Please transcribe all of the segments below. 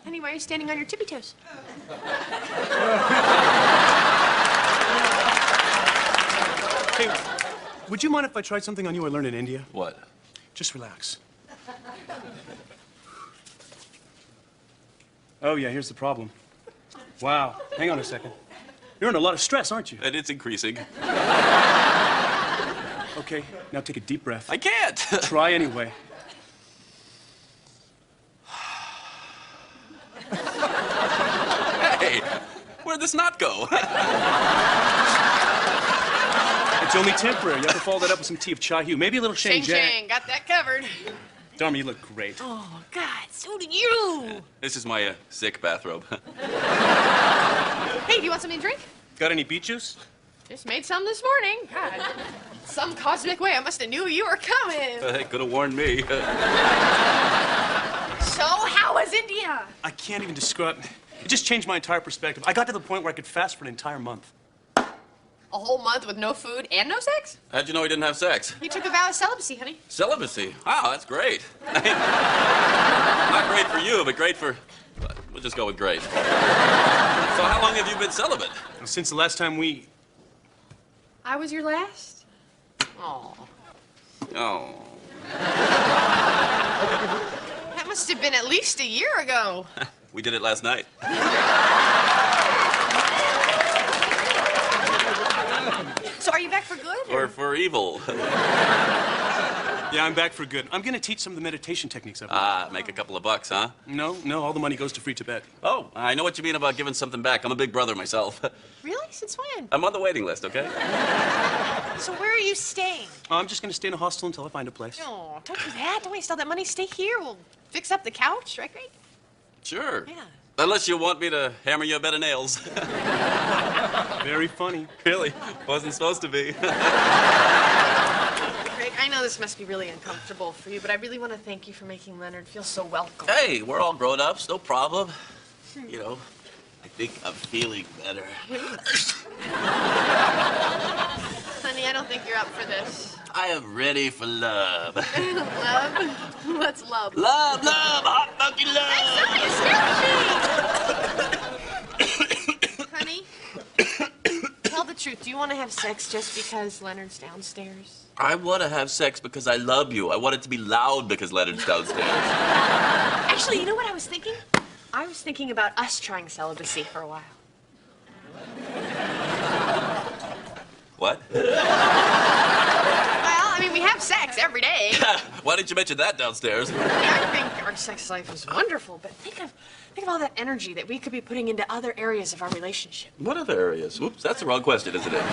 Honey, why are you standing on your tippy toes? Hey, would you mind if I tried something on you I learned in India? What? Just relax. Oh, yeah, here's the problem. Wow. Hang on a second. You're under a lot of stress, aren't you? And it's increasing. Okay, now take a deep breath. I can't. Try anyway. Hey, where'd this knot go? It's only temporary. You have to follow that up with some tea of chai hue. Maybe a little Shang Shang. Shang, got that covered. Dharma, you look great. Oh, God, so do you. This is my sick bathrobe. Hey, do you want something to drink? Got any beet juice? Just made some this morning. God, some cosmic way I must have knew you were coming. Hey, could have warned me. So, how was India? I can't even describe. It just changed my entire perspective. I got to the point where I could fast for an entire month. A whole month with no food and no sex? How'd you know he didn't have sex? You took a vow of celibacy, honey. Celibacy? Wow, that's great. Not great for you, but great for... We'll just go with great. So how long have you been celibate? Since the last time we... I was your last? Oh. Oh. That must have been at least a year ago. We did it last night. So are you back for good? Or for evil. Yeah, I'm back for good. I'm going to teach some of the meditation techniques I've learned. Make a couple of bucks, huh? No, all the money goes to free Tibet. Oh, I know what you mean about giving something back. I'm a big brother myself. Really? Since when? I'm on the waiting list, okay? So where are you staying? I'm just going to stay in a hostel until I find a place. Oh, don't do that. Don't waste all that money. Stay here. We'll fix up the couch, right, Greg? Sure. Yeah. Unless you want me to hammer you a bed of nails. Very funny. Really? Wasn't supposed to be. Greg, I know this must be really uncomfortable for you, but I really want to thank you for making Leonard feel so welcome. Hey, we're all grown-ups, no problem. You know, I think I'm feeling better. Honey, I don't think you're up for this. I am ready for love. Love? What's love? Love, hot monkey love. Honey, tell the truth. Do you want to have sex just because Leonard's downstairs? I want to have sex because I love you. I want it to be loud because Leonard's downstairs. Actually, you know what I was thinking? I was thinking about us trying celibacy for a while. What? Well, I mean, we have sex every day. Why didn't you mention that downstairs? I think our sex life is wonderful, but think of all that energy that we could be putting into other areas of our relationship. What other areas? Oops, that's the wrong question, isn't it?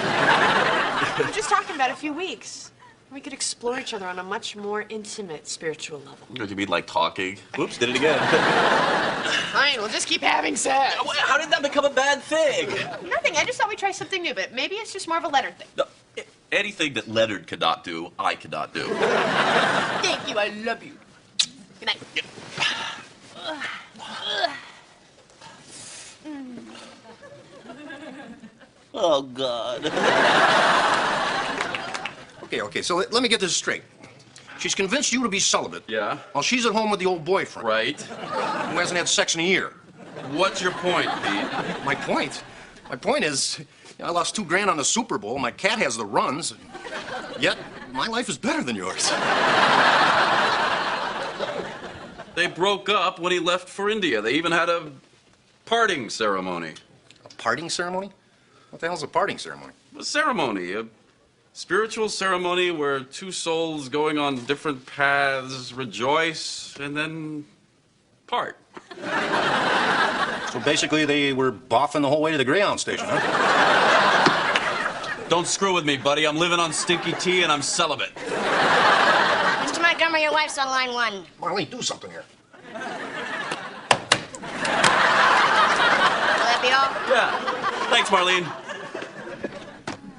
We're just talking about a few weeks. We could explore each other on a much more intimate spiritual level. What do you mean, like talking? Oops, did it again. Fine, we'll just keep having sex. How did that become a bad thing? Nothing. I just thought we'd try something new, but maybe it's just more of a Leonard thing. No, anything that Leonard could not do, I could not do. Thank you. I love you. Good night. Oh, God. Okay, so let me get this straight. She's convinced you to be celibate. Yeah? While she's at home with the old boyfriend. Right. Who hasn't had sex in a year. What's your point, Pete? My point? My point is, I lost $2,000 on the Super Bowl. My cat has the runs. Yet, my life is better than yours. They broke up when he left for India. They even had a parting ceremony. A parting ceremony? What the hell's a parting ceremony? A ceremony. A spiritual ceremony where two souls going on different paths rejoice and then part. So basically, they were boffing the whole way to the Greyhound station, huh? Don't screw with me, buddy. I'm living on stinky tea and I'm celibate. Mr. Montgomery, your wife's on line 1. Marlene, do something here. Will that be all? Yeah. Thanks, Marlene.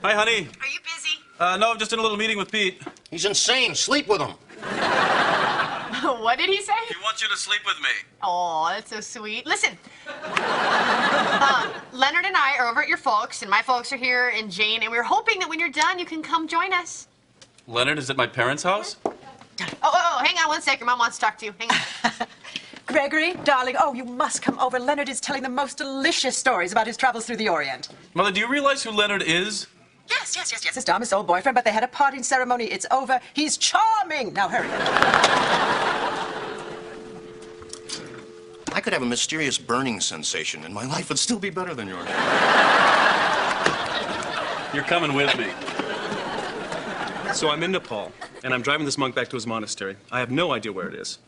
Hi, honey. Are you busy? No, I'm just in a little meeting with Pete. He's insane. Sleep with him. What did he say? He wants you to sleep with me. Oh, that's so sweet. Listen, Leonard and I are over at your folks, and my folks are here, and Jane, and we're hoping that when you're done, you can come join us. Leonard is at my parents' house? Oh, hang on one sec. Your mom wants to talk to you. Hang on. Gregory, darling, oh, you must come over. Leonard is telling the most delicious stories about his travels through the Orient. Mother, do you realize who Leonard is? Yes. His Dharma's old boyfriend, but they had a parting ceremony. It's over. He's charming. Now, hurry. I could have a mysterious burning sensation, and my life would still be better than yours. You're coming with me. So I'm in Nepal, and I'm driving this monk back to his monastery. I have no idea where it is.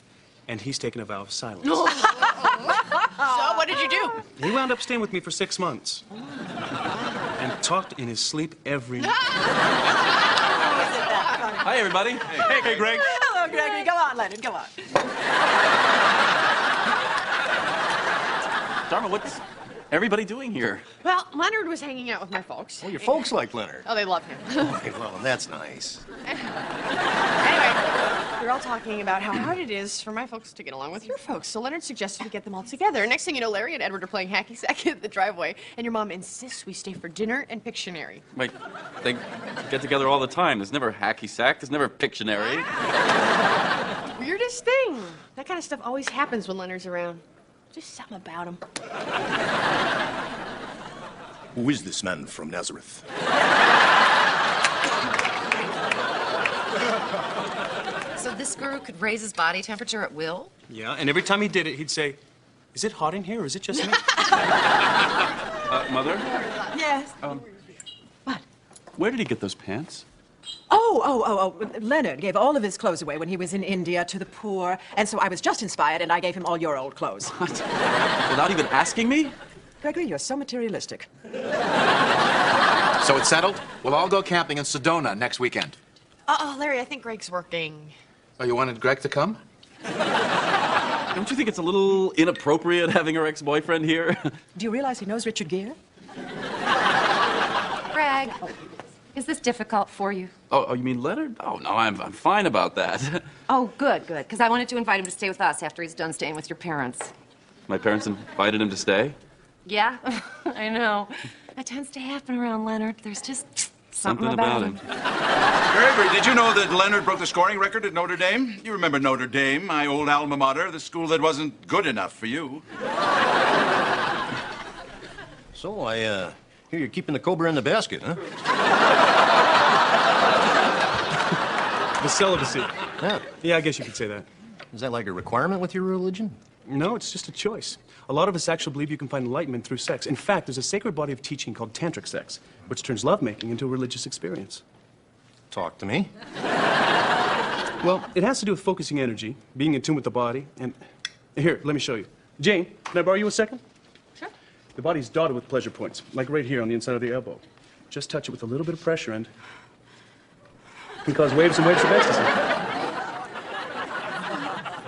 And he's taken a vow of silence. So, what did you do? He wound up staying with me for 6 months. And talked in his sleep every night. Hi, everybody. Hey, Greg. Hello, Gregory. Go on, Leonard. Go on. Dharma, what's everybody doing here? Well, Leonard was hanging out with my folks. Oh, your folks like Leonard. Oh, they love him. Okay, well, that's nice. Anyway, we were all talking about how hard it is for my folks to get along with your folks. So Leonard suggested we get them all together. Next thing you know, Larry and Edward are playing hacky sack in the driveway, and your mom insists we stay for dinner and Pictionary. Wait, they get together all the time. There's never hacky sack. There's never Pictionary. Weirdest thing. That kind of stuff always happens when Leonard's around. Just something about him. Who is this man from Nazareth? So this guru could raise his body temperature at will? Yeah, and every time he did it, he'd say, "Is it hot in here, or is it just me?" Mother, Yes. What? where did he get those pants? Oh. Leonard gave all of his clothes away when he was in India to the poor, and so I was just inspired, and I gave him all your old clothes. What? Without even asking me? Gregory, you're so materialistic. So it's settled? We'll all go camping in Sedona next weekend. Uh-oh, Larry, I think Greg's working. Oh, you wanted Greg to come? Don't you think it's a little inappropriate having her ex-boyfriend here? Do you realize he knows Richard Gere? Greg, is this difficult for you? Oh, you mean Leonard? Oh, no, I'm fine about that. Oh, good, because I wanted to invite him to stay with us after he's done staying with your parents. My parents invited him to stay? Yeah, I know. That tends to happen around Leonard. There's just something about him. Gregory, did you know that Leonard broke the scoring record at Notre Dame? You remember Notre Dame, my old alma mater, the school that wasn't good enough for you. So I hear you're keeping the cobra in the basket, huh? The celibacy. Yeah. Yeah, I guess you could say that. Is that like a requirement with your religion? No, it's just a choice. A lot of us actually believe you can find enlightenment through sex. In fact, there's a sacred body of teaching called tantric sex, which turns lovemaking into a religious experience. Talk to me. Well, it has to do with focusing energy, being in tune with the body, and... Here, let me show you. Jane, can I borrow you a second? Sure. The body's dotted with pleasure points, like right here on the inside of the elbow. Just touch it with a little bit of pressure and... it can cause waves and waves of ecstasy.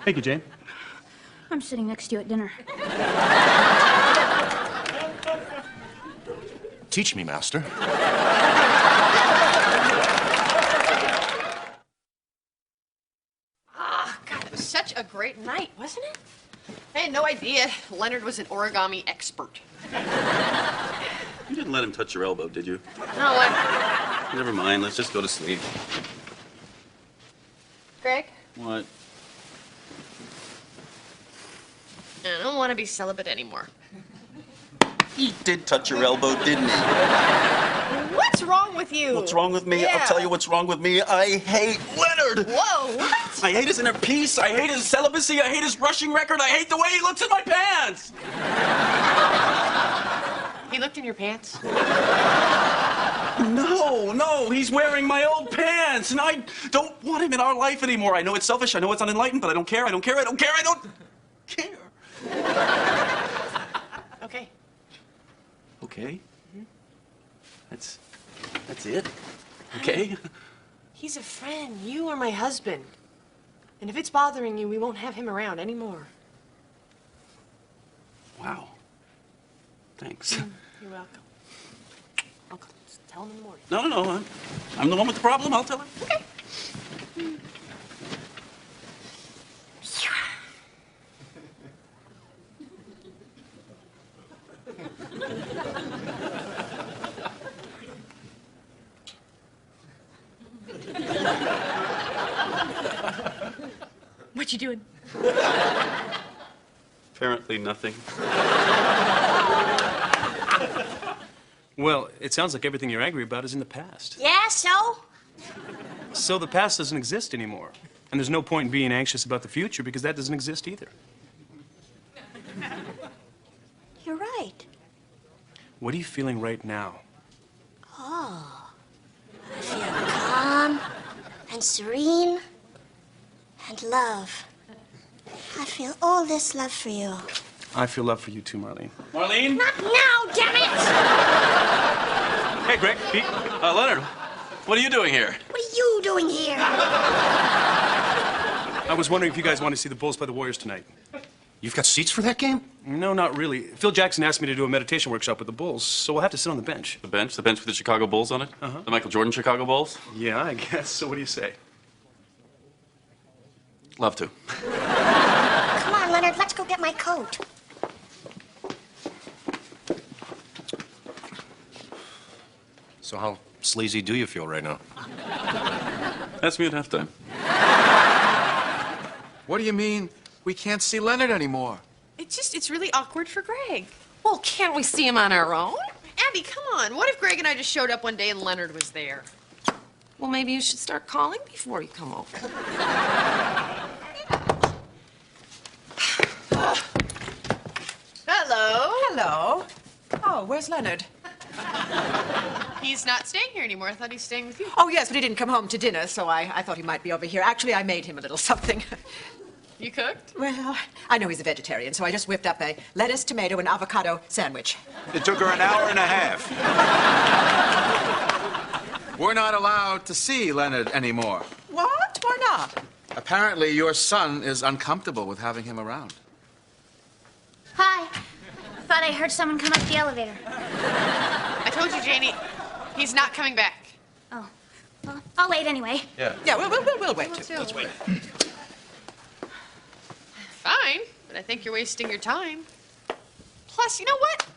Thank you, Jane. I'm sitting next to you at dinner. Teach me, master. God, it was such a great night, wasn't it? I had no idea Leonard was an origami expert. You didn't let him touch your elbow, did you? No, what? Never mind, let's just go to sleep. Greg? What? I don't want to be celibate anymore. He did touch your elbow, didn't he? What's wrong with you? What's wrong with me? Yeah. I'll tell you what's wrong with me. I hate Leonard! Whoa, what? I hate his inner peace. I hate his celibacy. I hate his rushing record. I hate the way he looks in my pants! He looked in your pants? No, he's wearing my old pants, and I don't want him in our life anymore. I know it's selfish. I know it's unenlightened, but I don't care. I don't care. I don't care. I don't care. Okay. Okay. That's it. Okay. He's a friend. You are my husband. And if it's bothering you, we won't have him around anymore. Wow. Thanks. You're welcome. I'll just tell him in the morning. No. I'm the one with the problem. I'll tell him. Okay. What you doing? exactly nothing. Well, it sounds like everything you're angry about is in the past. Yeah, so? So the past doesn't exist anymore. And there's no point in being anxious about the future because that doesn't exist either. You're right. What are you feeling right now? Oh. I feel calm and serene and love. I feel all this love for you. I feel love for you too, Marlene. Marlene? Not now, damn it! Hey, Greg, Pete. Leonard, what are you doing here? What are you doing here? I was wondering if you guys want to see the Bulls play the Warriors tonight. You've got seats for that game? No, not really. Phil Jackson asked me to do a meditation workshop with the Bulls, so we'll have to sit on the bench. The bench? The bench with the Chicago Bulls on it? The Michael Jordan Chicago Bulls? Yeah, I guess. So what do you say? Love to. Come on, Leonard, let's go get my coat. So how sleazy do you feel right now? Ask me at halftime. What do you mean we can't see Leonard anymore? It's really awkward for Greg. Well, can't we see him on our own? Abby, come on. What if Greg and I just showed up one day and Leonard was there? Well, maybe you should start calling before you come over. Hello. Hello. Oh, where's Leonard? He's not staying here anymore. I thought he's staying with you. Oh, yes, but he didn't come home to dinner, so I thought he might be over here. Actually, I made him a little something. You cooked? Well, I know he's a vegetarian, so I just whipped up a lettuce, tomato, and avocado sandwich. It took her an hour and a half. We're not allowed to see Leonard anymore. What? Why not? Apparently, your son is uncomfortable with having him around. Hi. Thought I heard someone come up the elevator. I told you, Janie, he's not coming back. Oh. Well, I'll wait anyway. Yeah, we'll wait. Let's wait. Fine, but I think you're wasting your time. Plus, you know what?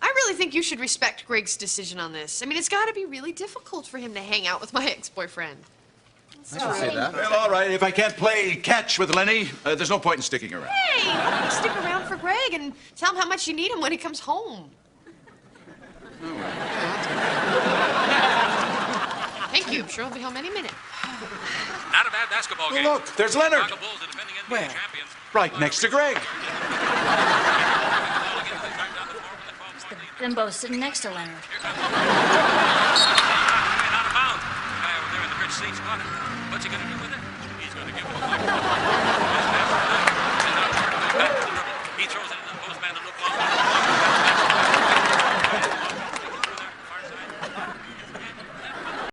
I really think you should respect Greg's decision on this. I mean, it's got to be really difficult for him to hang out with my ex-boyfriend. I can say that. Well, all right. If I can't play catch with Lenny, there's no point in sticking around. Hey, why don't you stick around for Greg and tell him how much you need him when he comes home? Thank you. I'm sure he'll be home any minute. Not a bad basketball game. Look, there's Leonard. Chicago Bulls, the defending NBA Where? champions. Right next to Greg. The bimbo sitting next to Leonard. Out of bounds. The guy over there in the rich seats got it. What's he going to do with it? He's going to give it away. He throws it